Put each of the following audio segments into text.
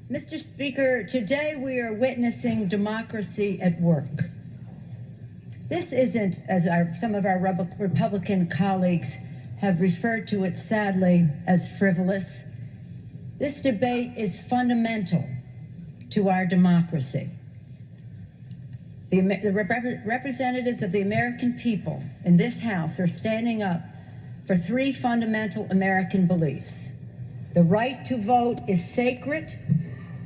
Mr. Speaker, today we are witnessing democracy at work. This isn't, as some of our Republican colleagues have referred to it sadly as frivolous. This debate is fundamental to our democracy. The representatives of the American people in this House are standing up for three fundamental American beliefs. The right to vote is sacred,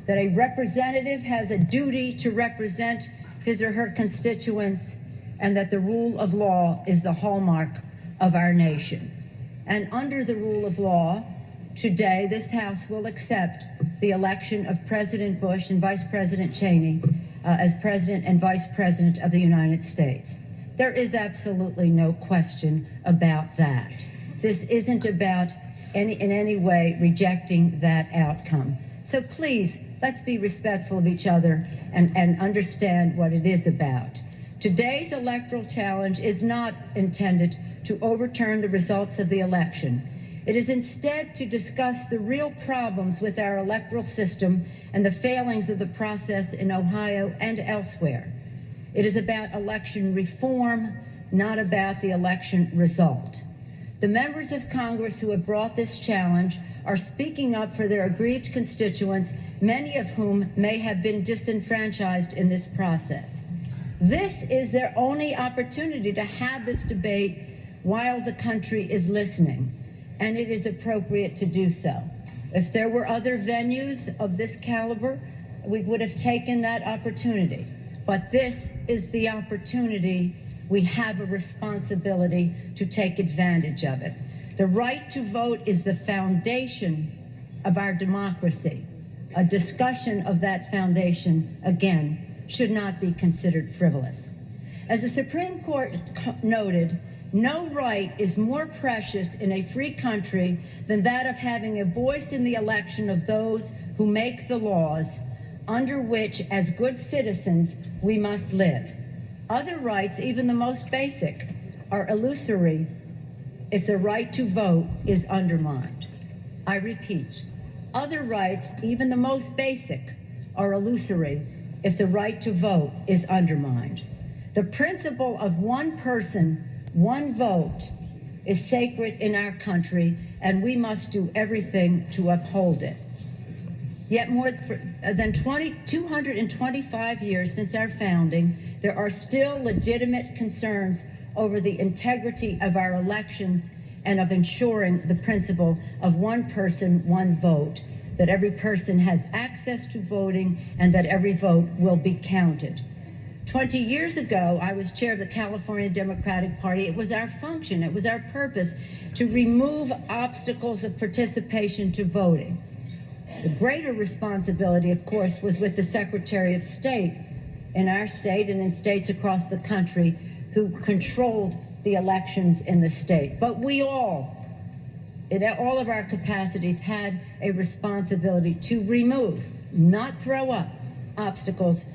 that a representative has a duty to represent his or her constituents, and that the rule of law is the hallmark of our nation. And under the rule of law, today this House will accept the election of President Bush and Vice President Cheney as President and Vice President of the United States. There is absolutely no question about that. This isn't about in any way rejecting that outcome. So please, let's be respectful of each other and understand what it is about. Today's electoral challenge is not intended to overturn the results of the election. It is instead to discuss the real problems with our electoral system and the failings of the process in Ohio and elsewhere. It is about election reform, not about the election result. The members of Congress who have brought this challenge are speaking up for their aggrieved constituents, many of whom may have been disenfranchised in this process. This is their only opportunity to have this debate while the country is listening, and it is appropriate to do so. If there were other venues of this caliber, we would have taken that opportunity. But this is the opportunity. We have a responsibility to take advantage of it. The right to vote is the foundation of our democracy. A discussion of that foundation, again, should not be considered frivolous. As the Supreme Court noted, no right is more precious in a free country than that of having a voice in the election of those who make the laws under which, as good citizens, we must live. Other rights, even the most basic, are illusory if the right to vote is undermined. I repeat, other rights, even the most basic, are illusory if the right to vote is undermined. The principle of one person, one vote is sacred in our country, and we must do everything to uphold it. Yet more than 225 years since our founding, there are still legitimate concerns over the integrity of our elections and of ensuring the principle of one person, one vote, that every person has access to voting and that every vote will be counted. 20 years ago, I was chair of the California Democratic Party. It was our function, it was our purpose to remove obstacles of participation to voting. The greater responsibility, of course, was with the Secretary of State in our state and in states across the country who controlled the elections in the state. But we all, in all of our capacities, had a responsibility to remove, not throw up, obstacles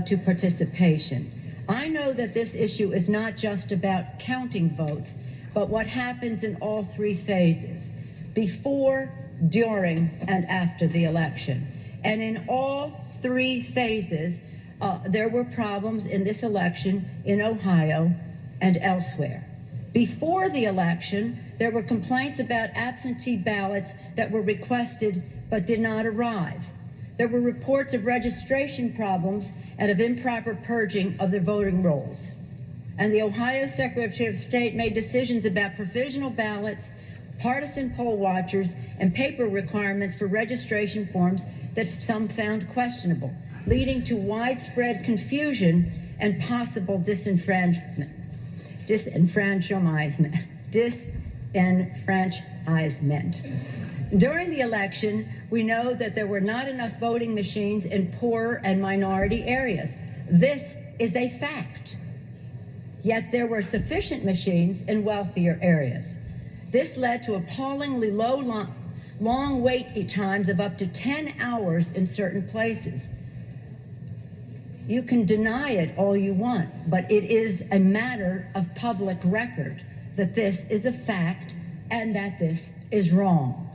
to participation. I know that this issue is not just about counting votes, but what happens in all three phases, before, during, and after the election. And in all three phases, there were problems in this election in Ohio and elsewhere. Before the election, there were complaints about absentee ballots that were requested but did not arrive. There were reports of registration problems and of improper purging of the voting rolls. And the Ohio Secretary of State made decisions about provisional ballots, partisan poll watchers, and paper requirements for registration forms that some found questionable, leading to widespread confusion and possible disenfranchisement. During the election, we know that there were not enough voting machines in poorer and minority areas. This is a fact. Yet there were sufficient machines in wealthier areas. This led to appallingly long wait times of up to 10 hours in certain places. You can deny it all you want, but it is a matter of public record that this is a fact and that this is wrong.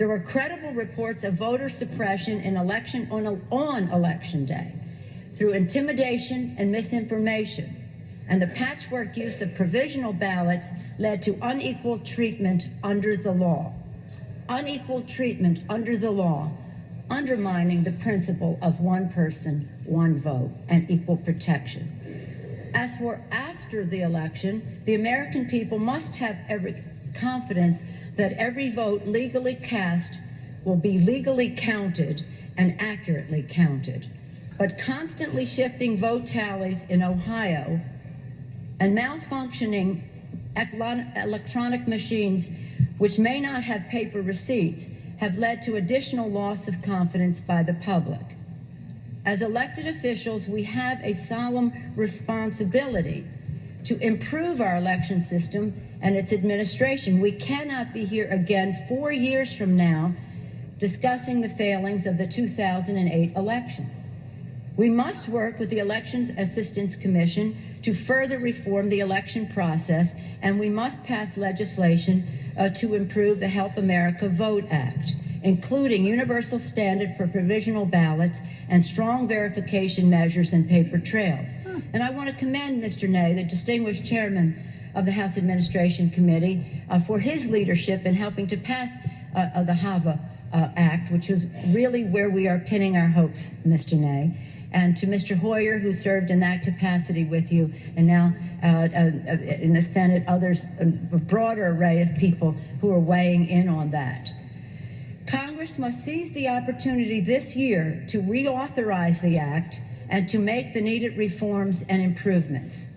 There were credible reports of voter suppression in on election day through intimidation and misinformation, and the patchwork use of provisional ballots led to unequal treatment under the law. Unequal treatment under the law, undermining the principle of one person, one vote, and equal protection. As for after the election, the American people must have every confidence that every vote legally cast will be legally counted and accurately counted. But constantly shifting vote tallies in Ohio and malfunctioning electronic machines, which may not have paper receipts, have led to additional loss of confidence by the public. As elected officials, we have a solemn responsibility to improve our election system and its administration. We cannot be here again 4 years from now discussing the failings of the 2008 election. We must work with the Elections Assistance Commission to further reform the election process, and we must pass legislation to improve the Help America Vote Act, including universal standard for provisional ballots and strong verification measures and paper trails. And I want to commend Mr. Ney, the distinguished chairman of the House Administration Committee, for his leadership in helping to pass the HAVA Act, which is really where we are pinning our hopes, Mr. Ney. And to Mr. Hoyer, who served in that capacity with you, and now in the Senate, others, a broader array of people who are weighing in on that. Congress must seize the opportunity this year to reauthorize the act and to make the needed reforms and improvements.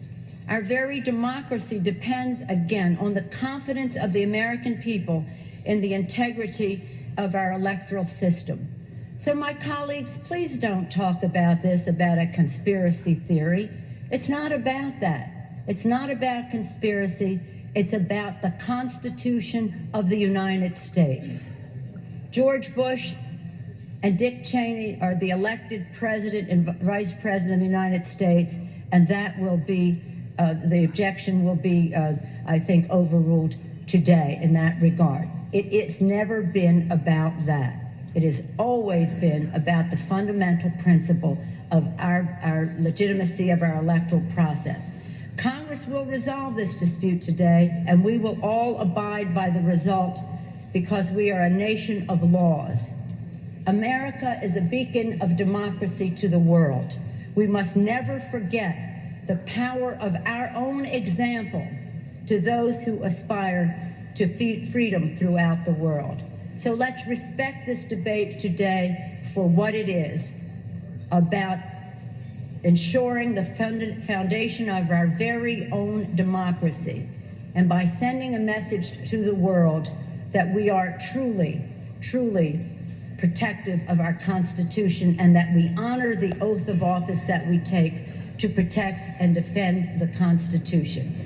Our very democracy depends, again, on the confidence of the American people in the integrity of our electoral system. So my colleagues, please don't talk about this, about a conspiracy theory. It's not about that. It's not about conspiracy. It's about the Constitution of the United States. George Bush and Dick Cheney are the elected president and vice president of the United States, and that will be, the objection will be, I think, overruled today in that regard. It's never been about that. It has always been about the fundamental principle of our legitimacy of our electoral process. Congress will resolve this dispute today, and we will all abide by the result because we are a nation of laws. America is a beacon of democracy to the world. We must never forget the power of our own example to those who aspire to freedom throughout the world. So let's respect this debate today for what it is, about ensuring the foundation of our very own democracy, and by sending a message to the world that we are truly, truly protective of our Constitution, and that we honor the oath of office that we take to protect and defend the Constitution.